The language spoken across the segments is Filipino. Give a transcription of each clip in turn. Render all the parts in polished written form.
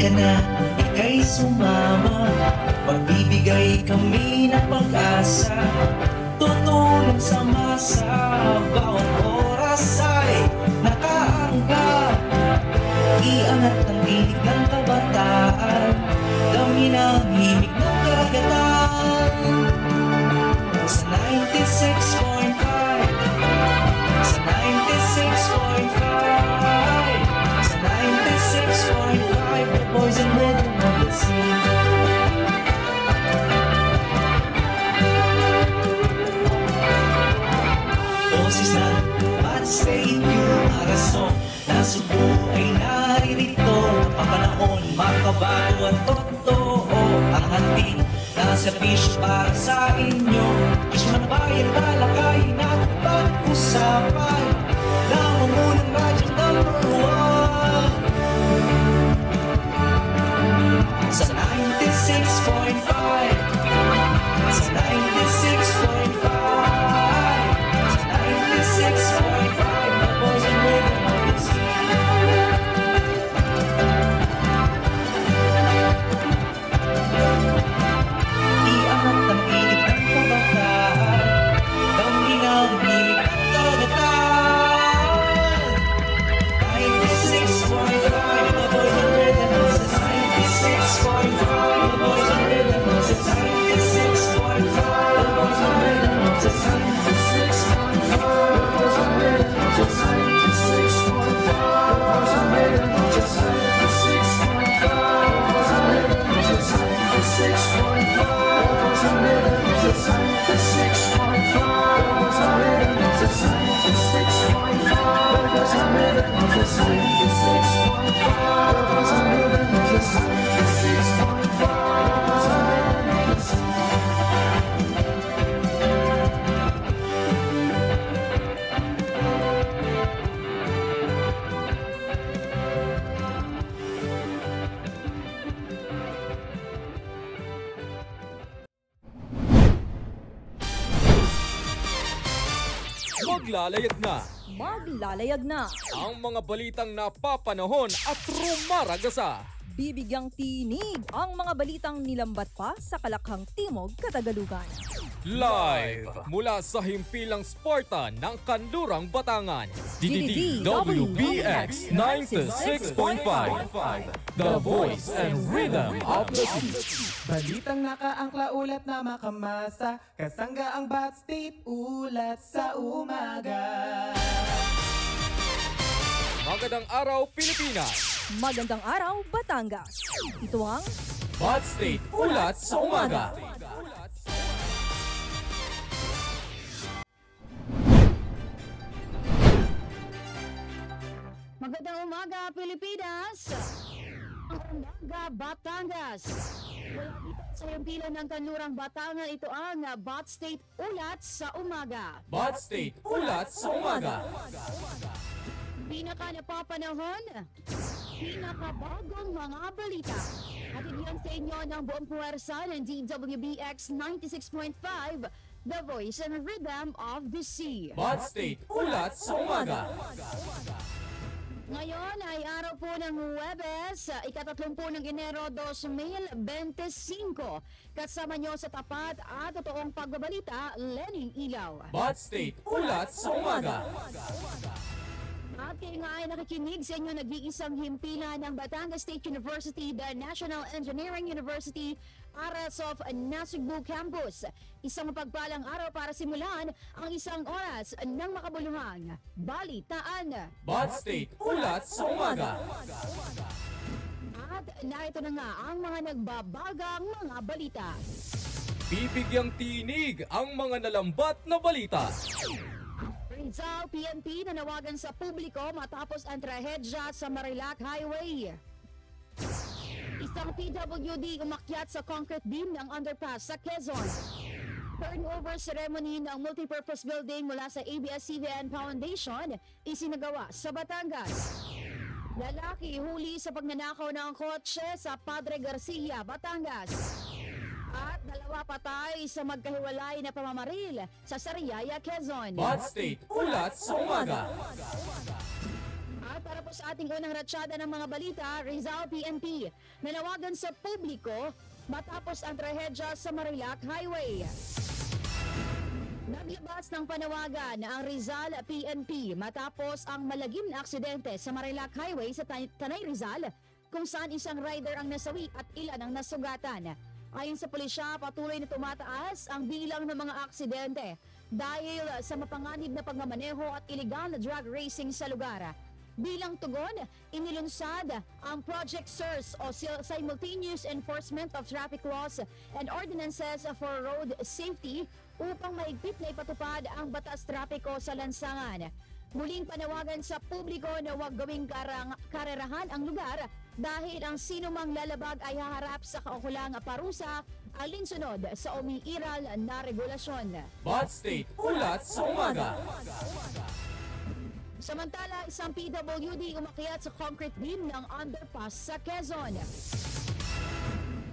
ka na, ika'y sumama. Magbibigay kami ng pag-asa, tutulong sa masa. Bawat oras ay nakaanggap, iangat ang tinig ng kabataan, dami ng himig ng karagatan. Sa 96.5, sa 96.5, sa 96.5, the boys and rhythm of the sea. Boses ng Bad State, yung arason na subo ay naririto. Papanahon, makabago at totoo ang handing na serbisyo para sa inyo. Isman bayan, talakayin at pag-usapan, namungunang radyo number 1 sa 96.5, sa 96.5, sa 96.5, the boys and rhythm of the sea. Iangat ang init ng kabataan, daminang himig ng karagatan. 96.5, the boys and rhythm of the sea. 96.5, the boys and rhythm of the sea. 96.5, the boys and rhythm of the sea. 96.5, the boys and rhythm of the sea. 96.5, the boys and rhythm of the sea. 96.5, the boys and rhythm of the sea. 96.5, the boys and rhythm of the sea. 96.5, the boys and rhythm of the sea. 96.5, the boys and rhythm of the sea. 96.5, the boys and rhythm of the sea. 96.5, the boys and rhythm of the sea. Maglalayag na ang mga balitang napapanahon at rumaragasa. Bibigyang tinig ang mga balitang nilambat pa sa Kalakhang Timog, Katagalugan. Live mula sa himpilang sporta ng Kanlurang, Batangan. DDDWBX 96.5, the voice and rhythm of the sea. Balitang nakaangkla ulat na makamasa, kasangga ang Bad State ulat sa umaga. Magandang araw, Pilipinas! Magandang araw, Batangas. Ito ang Bad State ulat sa umaga. Magandang umaga, Pilipinas! Umaga, Batangas! Mula dito sa himpilan ng Kanlurang, Batangan, ito ang Bad State ulat sa umaga. Bad State ulat sa umaga. Pinaka napapanahon, pinakabagong mga balita. At yan sa inyo ng buong puwersa ng DWBX 96.5, the voice and rhythm of the sea. Bad State ulat sa umaga. Ngayon ay araw po ng Huwebes, ika-30 ng Enero 2025. Kasama nyo sa tapat at totoong pagbabalita, Lening Ilaw. Bad State ulat sa umaga. At kayo nga ay nakikinig sa inyo nag-iisang himpilan ng Batangas State University, the National Engineering University, Arasov Nasugbu Campus. Isang mapagpalang araw para simulan ang isang oras ng makabuluhang balitaan. Bad State ulat sa umaga. At narito na nga ang mga nagbabagang mga balita. Bibigyang tinig ang mga nalambat na balita. Rizal PNP nanawagan sa publiko matapos ang trahedya sa Marilac Highway. Isang PWD umakyat sa concrete beam ng underpass sa Quezon. Turnover ceremony ng multipurpose building mula sa ABS-CBN Foundation isinagawa sa Batangas. Lalaki huli sa pagnanakaw ng kotse sa Padre Garcia, Batangas. At dalawa patay sa magkahiwalay na pamamaril sa Sariaya, Quezon. Bad State ulat sa umaga. At para po sa ating unang ratsyada ng mga balita, Rizal PNP nanawagan sa publiko matapos ang trahedya sa Marilac Highway. Naglabas ng panawagan ang Rizal PNP matapos ang malagim na aksidente sa Marilac Highway sa Tanay Rizal kung saan isang rider ang nasawi at ilan ang nasugatan. Ayon sa pulisya, patuloy na tumataas ang bilang ng mga aksidente dahil sa mapanganib na pagmamaneho at illegal na drug racing sa lugar. Bilang tugon, inilunsad ang Project SIRS o Simultaneous Enforcement of Traffic Laws and Ordinances for Road Safety upang maigpit na ipatupad ang batas trapiko sa lansangan. Muling panawagan sa publiko na huwag gawing karerahan ang lugar dahil ang sinumang lalabag ay haharap sa kaukulang parusa alinsunod sa umiiral na regulasyon. Bot State Ulat sa Umaga. Samantala, isang PWD umakyat sa concrete beam ng underpass sa Quezon.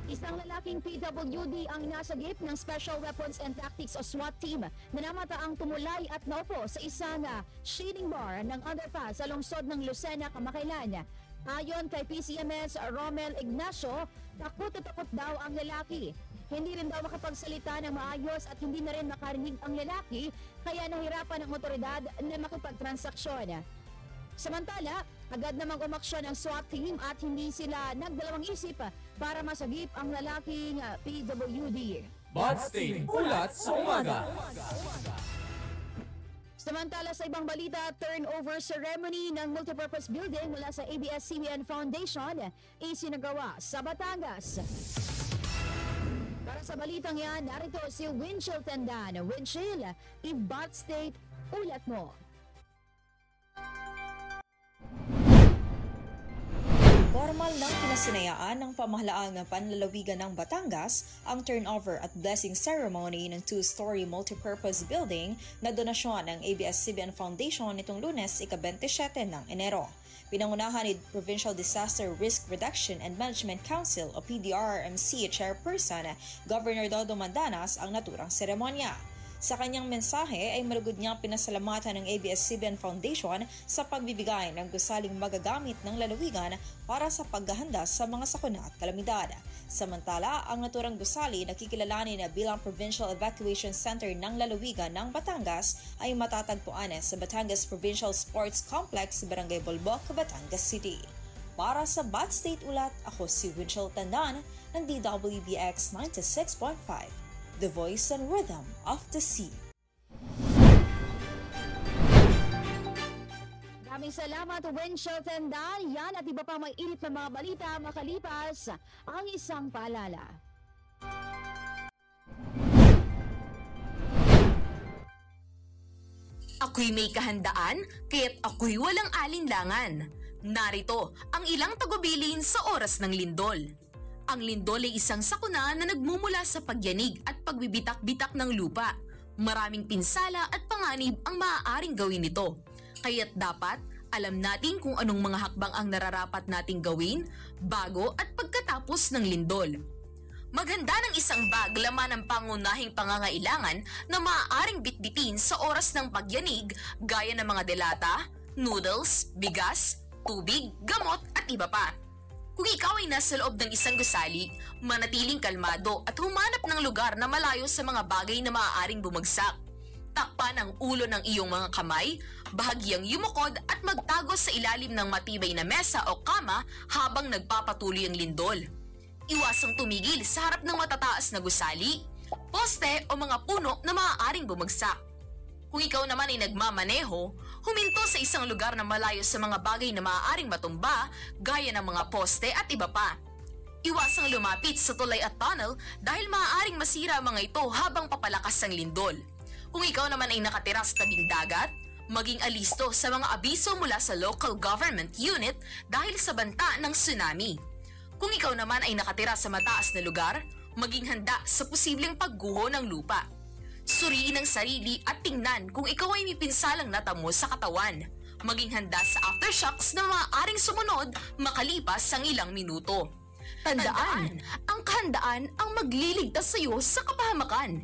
Isang lalaking PWD ang nasagip ng Special Weapons and Tactics o SWAT team na namataang tumulay at naupo sa isang shading bar ng underpass sa lungsod ng Lucena, Kamakailan. Ayon kay PCMS Romel Ignacio, takot na takot daw ang lalaki. Hindi rin daw makapagsalita ng maayos at hindi na rin makarinig ang lalaki, kaya nahirapan ang otoridad na makipagtransaksyon. Samantala, agad namang umaksyon ang SWAT team at hindi sila nagdalawang isip para masagip ang lalaking PWD. Bot State Ulat sa Umaga. Samantala sa ibang balita, turnover ceremony ng multipurpose building mula sa ABS-CBN Foundation isinagawa sa Batangas. Para sa balitang yan, narito si Winchell Tandan. Winchell, i-Bot State Ulat mo. Formal ng pinasinayaan ng pamahalaang panlalawigan ng Batangas ang turnover at blessing ceremony ng two-story multipurpose building na donasyon ng ABS-CBN Foundation nitong Lunes, ika-27 ng Enero. Pinangunahan ni Provincial Disaster Risk Reduction and Management Council o PDRRMC Chairperson Governor Dodo Mandanas ang naturang seremonya. Sa kanyang mensahe ay malugod niyang pinasalamatan ng ABS-CBN Foundation sa pagbibigay ng gusaling magagamit ng lalawigan para sa paghahanda sa mga sakuna at kalamidad. Samantala, ang naturang gusali na kikilalanin na bilang Provincial Evacuation Center ng lalawigan ng Batangas ay matatagpuan sa Batangas Provincial Sports Complex, Barangay Bolboc, Batangas City. Para sa Bot State Ulat, ako si Winchell Tandan ng DWBX 96.5. The voice and rhythm of the sea. Maraming salamat, Winchell Tandan. Yan at iba pa may init na mga balita makalipas ang isang paalala. Ako'y may kahandaan, kaya't ako'y walang alinlangan. Narito ang ilang tagubilin sa oras ng lindol. Ang lindol ay isang sakuna na nagmumula sa pagyanig at pagbibitak-bitak ng lupa. Maraming pinsala at panganib ang maaaring gawin nito. Kaya't dapat alam natin kung anong mga hakbang ang nararapat nating gawin bago at pagkatapos ng lindol. Maganda ng isang bag laman ang pangunahing pangangailangan na maaaring bitbitin sa oras ng pagyanig gaya ng mga delata, noodles, bigas, tubig, gamot at iba pa. Kung ikaw ay nasa loob ng isang gusali, manatiling kalmado at humanap ng lugar na malayo sa mga bagay na maaaring bumagsak. Takpan ang ulo ng iyong mga kamay, bahagyang yumukod at magtago sa ilalim ng matibay na mesa o kama habang nagpapatuloy ang lindol. Iwasang tumigil sa harap ng matataas na gusali, poste o mga puno na maaaring bumagsak. Kung ikaw naman ay nagmamaneho, huminto sa isang lugar na malayo sa mga bagay na maaaring matumba gaya ng mga poste at iba pa. Iwasang lumapit sa tulay at tunnel dahil maaaring masira ang mga ito habang papalakas ang lindol. Kung ikaw naman ay nakatira sa tabing dagat, maging alisto sa mga abiso mula sa local government unit dahil sa banta ng tsunami. Kung ikaw naman ay nakatira sa mataas na lugar, maging handa sa posibleng pagguho ng lupa. Suriin ang sarili at tingnan kung ikaw ay may pinsalang natamo sa katawan. Maging handa sa aftershocks na maaaring sumunod makalipas ang ilang minuto. Tandaan, ang kahandaan ang magliligtas sa iyo sa kapahamakan.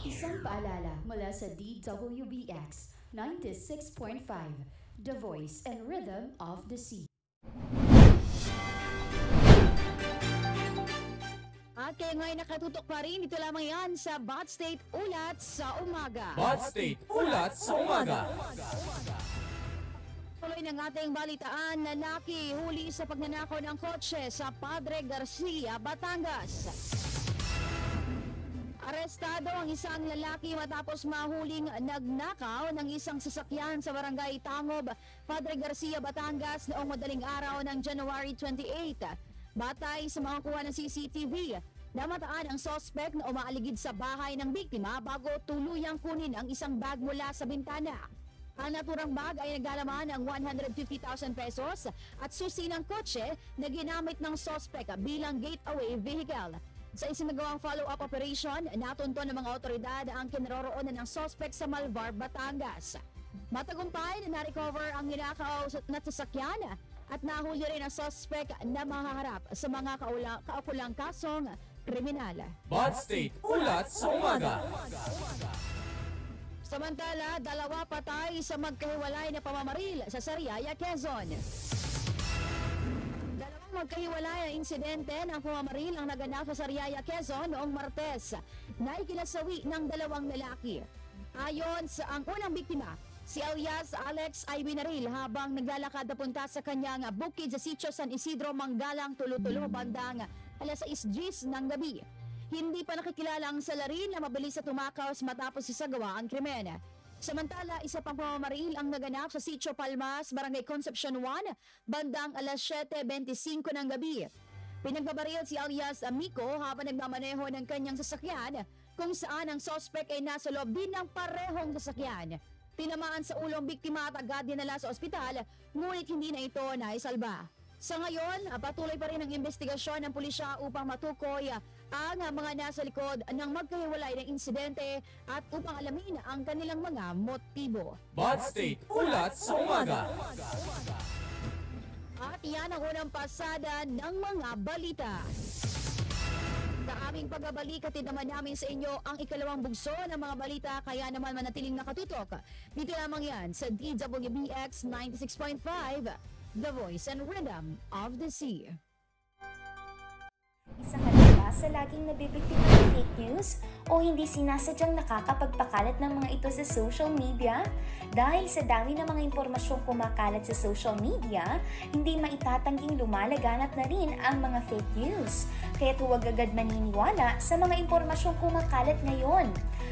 Isang paalala mula sa DWBX 96.5, the voice and rhythm of the sea. At kaya ngayon nakatutok pa rin, ito lamang yan sa Bot State Ulat sa Umaga. Bot State Ulat sa Umaga. Tuloy ng ating balitaan, lalaki huli sa pagnanakaw ng kotse sa Padre Garcia, Batangas. Arestado ang isang lalaki matapos mahuling nagnakaw ng isang sasakyan sa barangay Tangob, Padre Garcia, Batangas noong madaling araw ng January 28. Batay sa mga kuha ng CCTV, namataan ang suspect na umaaligid sa bahay ng biktima bago tuluyang kunin ang isang bag mula sa bintana. Ang naturang bag ay naglalaman ng 150,000 pesos at susi ng kotse na ginamit ng suspect bilang gateway vehicle. Sa isinagawang follow-up operation, natunton ng mga otoridad ang kinaroroonan ng suspect sa Malvar, Batangas. Matagumpay na na-recover ang ninakaw na sasakyan at nahuli rin ang suspect na mahaharap sa mga kaukulang kasong kriminal. Bot State Ulat sa Umaga. Samantala, 2 patay sa magkahiwalay na pamamaril sa Sariaya, Quezon. 2 magkahiwalay na insidente ng pamamaril ang naganap sa Sariaya, Quezon noong Martes na ikinasawi ng 2 lalaki. Ayon sa ang unang biktima, si alias Alex ay binaril habang naglalakad na punta sa kanyang bukid sa Sitio San Isidro, Manggalang, Tulo-Tulo, bandang alas 6:10 ng gabi. Hindi pa nakikilala ang salarin na mabilis na tumakaws matapos isagawa ang krimen. Samantala, isa pang pamamaril ang naganap sa Sitio Palmas, Barangay Concepcion 1, bandang alas 7:25 ng gabi. Pinagbabaril si alias Amico habang nagmamaneho ng kanyang sasakyan kung saan ang suspect ay nasa loob din ng parehong sasakyan. Tinamaan sa ulong biktima at agad dinala sa ospital, ngunit hindi na ito naisalba. Sa ngayon, patuloy pa rin ang investigasyon ng pulisya upang matukoy ang mga nasa likod ng magkahiwalay ng insidente at upang alamin ang kanilang mga motibo. Bot State Ulat sa Umaga. At yan ang unang pasada ng mga balita. Sa aming pagbabalik, hatid naman namin sa inyo ang ikalawang bugso ng mga balita, kaya naman manatiling nakatutok. Dito lamang yan sa DWBX 96.5, The Voice and Rhythm of the Sea. Isa ka na ba sa laging nabibiktima ng fake news o hindi sinasadyang nakakapagpakalat ng mga ito sa social media? Dahil sa dami ng mga impormasyong kumakalat sa social media, hindi maitatangging lumalaganap na rin ang mga fake news. Kaya't huwag agad maniniwala sa mga impormasyong kumakalat ngayon.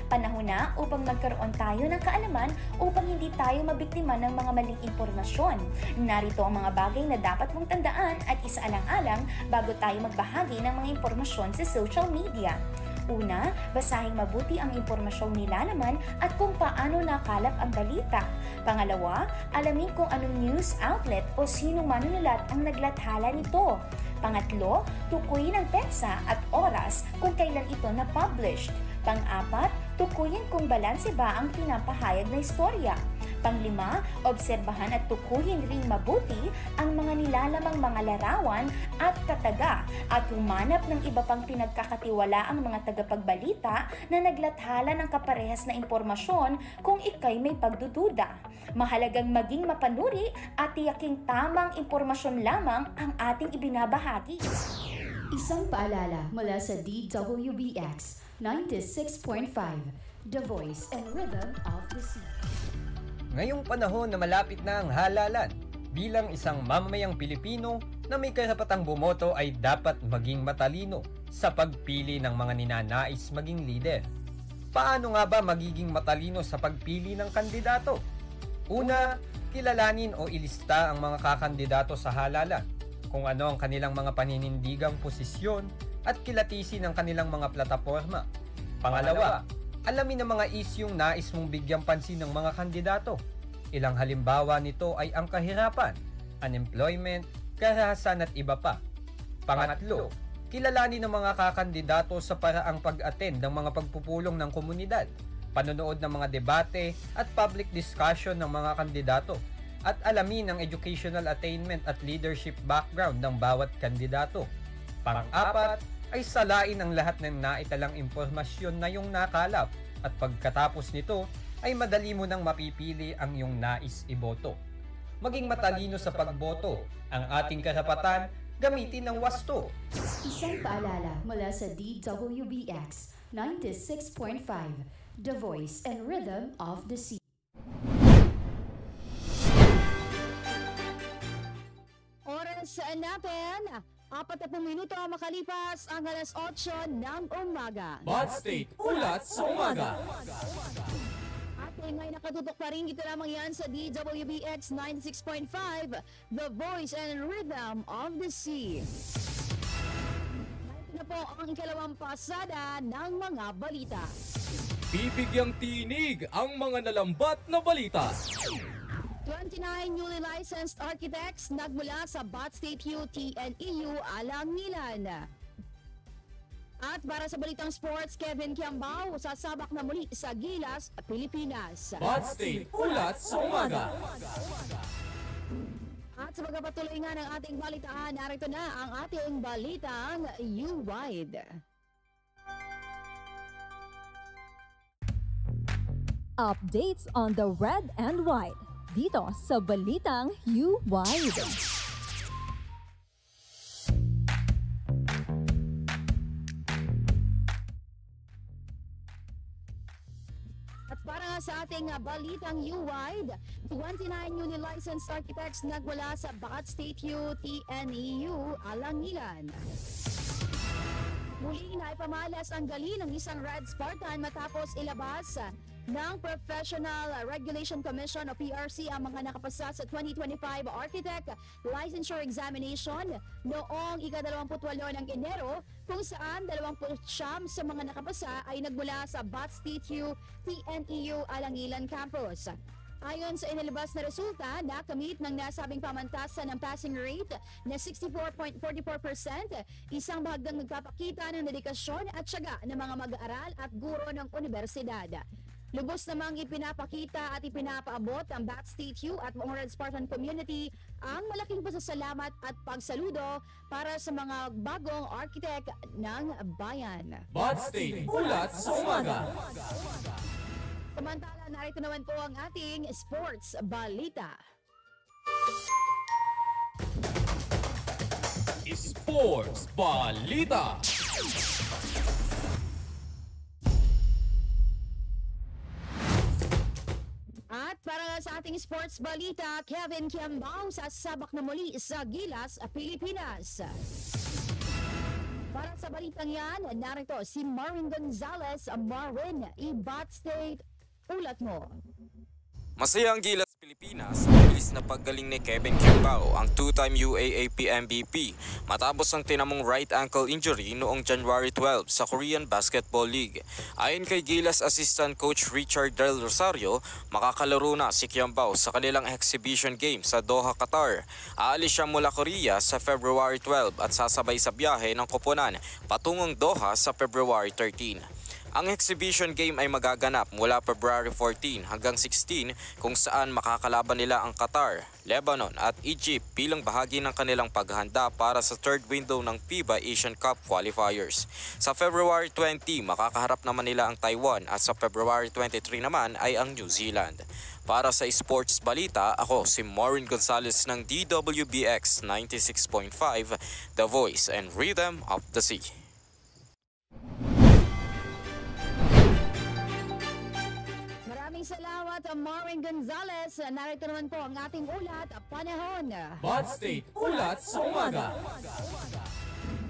Panahon na upang magkaroon tayo ng kaalaman upang hindi tayo mabiktima ng mga maling impormasyon. Narito ang mga bagay na dapat mong tandaan at isaalang-alang bago tayo magbahagi ng mga impormasyon sa social media. Una, basahin mabuti ang impormasyong nilalaman at kung paano nakalap ang balita. Pangalawa, alamin kung anong news outlet o sinong manunulat ang naglathala nito. Pangatlo, tukuyin ang petsa at oras kung kailan ito na-published. Pang-apat, tukuyin kung balanse ba ang pinapahayag na istorya. Pang-5, obserbahan at tukuyin ring mabuti ang mga nilalamang mga larawan at kataga at humanap ng iba pang pinagkakatiwalaang mga tagapagbalita na naglathala ng kaparehas na impormasyon kung ikay may pagdududa. Mahalagang maging mapanuri at tiyaking tamang impormasyon lamang ang ating ibinabahagi. Isang paalala mula sa DWBX 96.5, The Voice and Rhythm of the Sea. Ngayong panahon na malapit na ang halalan, bilang isang mamamayang Pilipino na may karapatang bumoto ay dapat maging matalino sa pagpili ng mga ninanais maging leader. Paano nga ba magiging matalino sa pagpili ng kandidato? Una, kilalanin o ilista ang mga kakandidato sa halalan, kung ano ang kanilang mga paninindigang posisyon at kilatisin ang kanilang mga plataporma. Pangalawa, alamin ang mga isyung nais mong bigyang pansin ng mga kandidato. Ilang halimbawa nito ay ang kahirapan, unemployment, karahasan at iba pa. Pangatlo, kilalanin ang mga kakandidato sa paraang pag-attend ng mga pagpupulong ng komunidad, panonood ng mga debate at public discussion ng mga kandidato, at alamin ang educational attainment at leadership background ng bawat kandidato. Pang-apat, ay salain ang lahat ng naitalang impormasyon na iyong nakalap at pagkatapos nito ay madali mo nang mapipili ang iyong nais iboto. maging matalino sa pagboto. Ang ating kasapatan, gamitin ng wasto. Isang paalala mula sa DWBX 96.5, The Voice and Rhythm of the Sea. Oras natin, 40 minuto makalipas ang alas 8 ng umaga. Bad State Ulat sa Umaga. At may nakatutok pa rin, ito lamang yan sa DWBX 96.5, The Voice and Rhythm of the Sea. Ito na po ang ikalawang pasada ng mga balita. Bibigyang tinig ang mga nalambat na balita. 29 newly licensed architects nagmula sa Bat State U, TNEU, Alangilan. At para sa balitang sports, Kevin Kiambao sasabak na muli sa Gilas, Pilipinas. Bad State Ulat sa Umaga. At sa pagpapatuloy nga ng ating balitaan, narito na ang ating balitang U-Wide. Updates on the red and white. Dito sa Balitang U-Wide. At para sa ating balitang U-Wide, 29 newly licensed architects nagmula sa Bat State U, TNEU, Alangilan. Muli na ipamalas ang gali ng isang Red Spartan matapos ilabas ng Professional Regulation Commission o PRC ang mga nakapasa sa 2025 Architect Licensure Examination noong ika-28 ng Enero, kung saan 29 sa mga nakapasa ay nagmula sa Bat State U, TNEU, Alangilan Campus. Ayon sa inilabas na resulta, nakamit ng nasabing pamantasan ng passing rate na 64.44%, isang bahagyang nagpapakita ng dedikasyon at tiyaga ng mga mag-aaral at guro ng universidad. Lubos namang ipinapakita at ipinapaabot ang Bat State U at buong Red Spartan community ang malaking pasasalamat at pagsaludo para sa mga bagong architect ng bayan. Bad State Ulat sa Umaga. Samantala, narito naman po ang ating sports balita. Sports Balita. At para sa ating sports balita, Kevin Kiambao sasabak na muli sa Gilas, Pilipinas. Para sa balitang yan, narito si Marvin Gonzalez. Marvin, i-Bat State, ulat mo. Masaya ang Gilas Pilipinas sa mabilis na paggaling ni Kevin Kiambao, ang two-time UAAP MVP, matapos ang tinamong right ankle injury noong January 12 sa Korean Basketball League. Ayon kay Gilas Assistant Coach Richard Del Rosario, makakalaro na si Kiambao sa kanilang exhibition game sa Doha, Qatar. Aalis siya mula Korea sa February 12 at sasabay sa biyahe ng koponan patungong Doha sa February 13. Ang exhibition game ay magaganap mula February 14 hanggang 16, kung saan makakalaban nila ang Qatar, Lebanon at Egypt bilang bahagi ng kanilang paghahanda para sa third window ng FIBA Asian Cup qualifiers. Sa February 20, makakaharap naman nila ang Taiwan at sa February 23 naman ay ang New Zealand. Para sa Sports Balita, ako si Maureen Gonzalez ng DWBX 96.5, The Voice and Rhythm of the Sea. Salamat, Maureen Gonzalez. Narito naman po ang ating ulat, panahon. Bad State Ulat sa Umaga.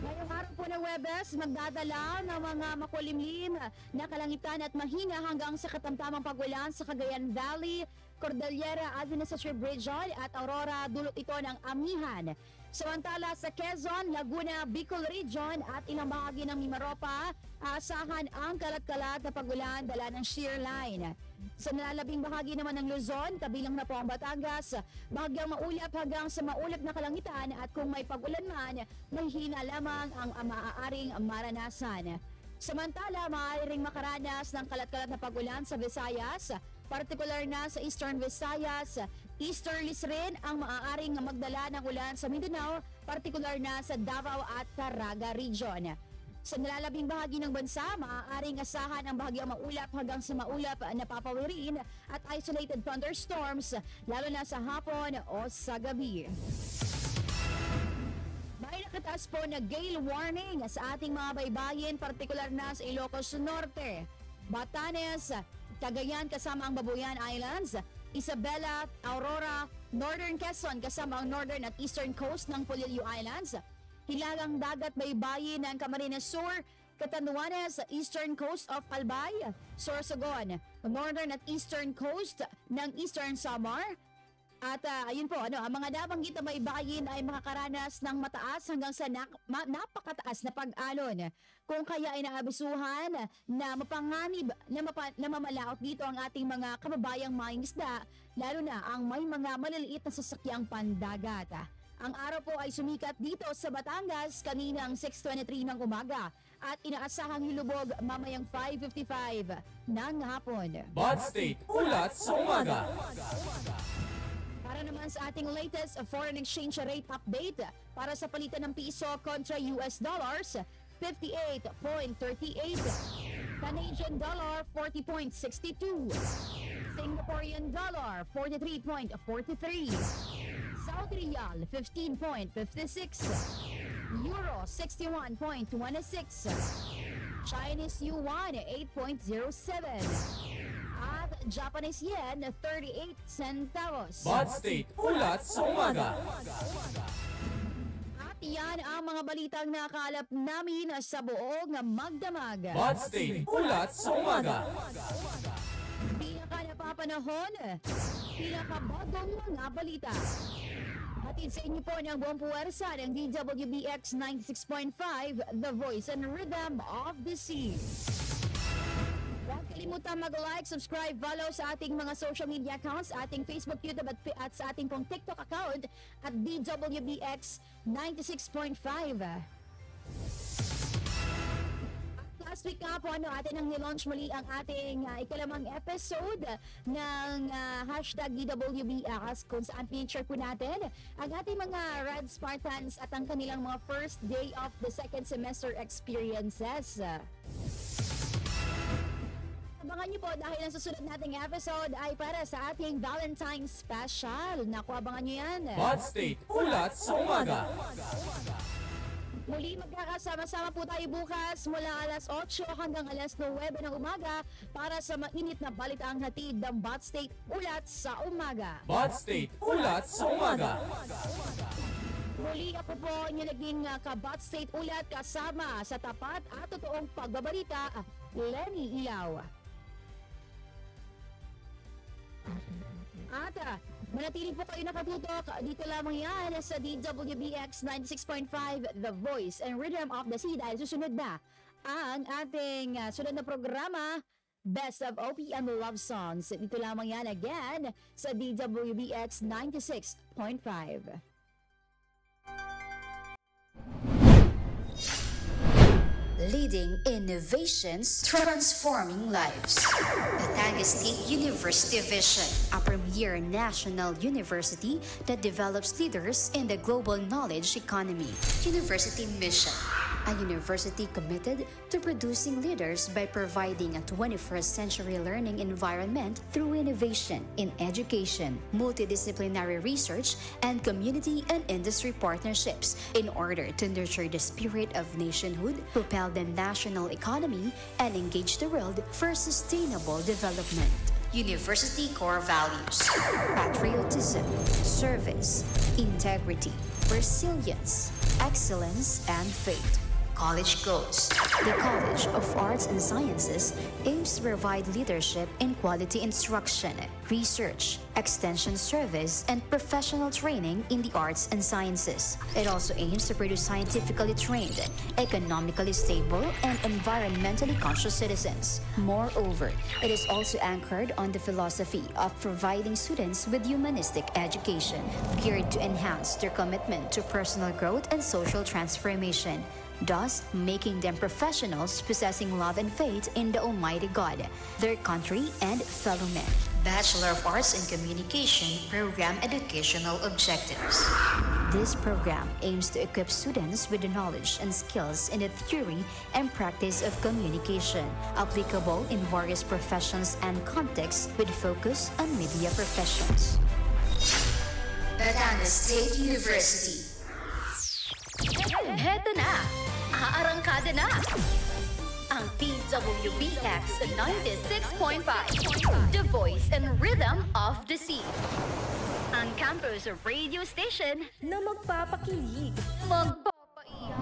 Ngayong araw po ng Webes, magdadala ng mga makulimlim na kalangitan at mahina hanggang sa katamtamang pagulan sa Cagayan Valley, Cordillera Administrative Region at Aurora, dulot ito ng amihan. Samantala sa Quezon, Laguna, Bicol Region at ilang bahagi ng Mimaropa, aasahan ang kalat-kalat na pagulan dala ng shear line. Sa nalalabing bahagi naman ng Luzon, kabilang na po ang Batangas, bahagyang maulap hanggang sa maulap na kalangitan at kung may pagulan man, may hina lamang ang maaaring maranasan. Samantala, maaaring makaranas ng kalat-kalat na pagulan sa Visayas, partikular na sa Eastern Visayas. Easterlies rin ang maaaring magdala ng ulan sa Mindanao, partikular na sa Davao at Caraga Region. Sa nalalabing bahagi ng bansa, maaaring asahan ang bahagyang maulap hanggang sa maulap na papawirin at isolated thunderstorms, lalo na sa hapon o sa gabi. May nakataas po na gale warning sa ating mga baybayin, partikular na sa Ilocos Norte, Batanes, Cagayan kasama ang Babuyan Islands, Isabela, Aurora, Northern Quezon kasama ang northern at eastern coast ng Polillo Islands, hilagang dagat baybayin ng Camarines Sur, Catanduanes, eastern coast of Albay, Sorsogon, northern at eastern coast ng Eastern Samar. At ayun po, ang mga nabanggit na baybayin ay makakaranas ng mataas hanggang sa napakataas na pag-alon. Kung kaya ay naabisuhan na mapanganib na mamalaot dito ang ating mga kababayang mangingisda, lalo na ang may mga maliliit na sasakyang pandagat. Ang araw po ay sumikat dito sa Batangas kaninang 6:23 ng umaga at inaasahang hilubog mamayang 5:55 ng hapon. Bud State, ulat sa umaga. Para naman sa ating latest foreign exchange rate update, para sa palitan ng piso kontra US dollars, 58.38, Canadian dollar 40.62, Singaporean dollar 43.43, Saudi Riyal 15.56, Euro 61.26, Chinese Yuan 8.07, at Japanese Yen 38 centavos. Bud State, ulat sa umaga. At yan ang mga balitang nakalap namin sa buong magdamag. Bud State, ulat sa umaga. Pinaka napapanahon, pinakabagong mga balita. Hatid sa inyo po ng buong puwersa ng DWBX 96.5, The Voice and Rhythm of the Sea. Huwag kalimutan mag-like, subscribe, follow sa ating mga social media accounts, ating Facebook, YouTube at sa ating pong TikTok account at DWBX 96.5. Last week nga po, atin ang nilaunch muli ang ating ikalamang episode ng hashtag DWBX, kung saan feature po natin ang ating mga Red Spartans at ang kanilang mga first day of the second semester experiences. Abangan niyo po dahil ang susunod nating episode ay para sa ating Valentine's Special. Naku, abangan niyo yan. Bud State, ulat sa umaga. Muli magkakasama-sama po tayo bukas mula alas 8 hanggang alas 9 ng umaga para sa mainit na balitaang hatid ng Bud State Ulat sa Umaga. Bud State, ulat sa umaga. Muli ako po inyong naging ka-Bud State Ulat kasama sa tapat at totoong pagbabalita, Lenny Ilaw. At manatili po kayo nakatutok dito lamang yan sa DWBX 96.5, The Voice and Rhythm of the Sea, dahil susunod na ang ating sunod na programa, Best of OPM Love Songs. Dito lamang yan again sa DWBX 96.5. Leading innovations, transforming lives. Batangas State University Vision, a premier national university that develops leaders in the global knowledge economy. University Mission, a university committed to producing leaders by providing a 21st century learning environment through innovation in education, multidisciplinary research, and community and industry partnerships in order to nurture the spirit of nationhood, propel the national economy, and engage the world for sustainable development. University core values: patriotism, service, integrity, resilience, excellence, and faith. College goals. The College of Arts and Sciences aims to provide leadership in quality instruction, research, extension service, and professional training in the arts and sciences. It also aims to produce scientifically trained, economically stable, and environmentally conscious citizens. Moreover, it is also anchored on the philosophy of providing students with humanistic education, geared to enhance their commitment to personal growth and social transformation, thus making them professionals possessing love and faith in the Almighty God, their country, and fellow men. Bachelor Bachelor of Arts in Communication program educational objectives. This program aims to equip students with the knowledge and skills in the theory and practice of communication, applicable in various professions and contexts with focus on media professions. Batangas State University. Heto na! Aarangkada na! Ang PWBX 96.5, the voice and rhythm of the sea. Ang campus radio station na magpapakilig, magpapaiyak,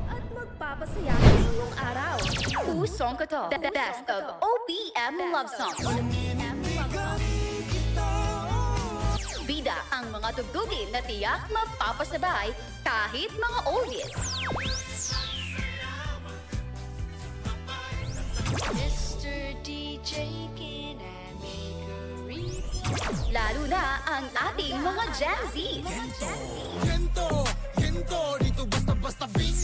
at magpapasaya sa iyong araw. Pusong ko to, the best of OPM love songs. Bida ang mga tugtugin na tiyak mapapasabay kahit mga oldies. Mr. DJ, can I make a request? Lalo na ang ating mga Gen Zs. Gento, dito basta-basta bing.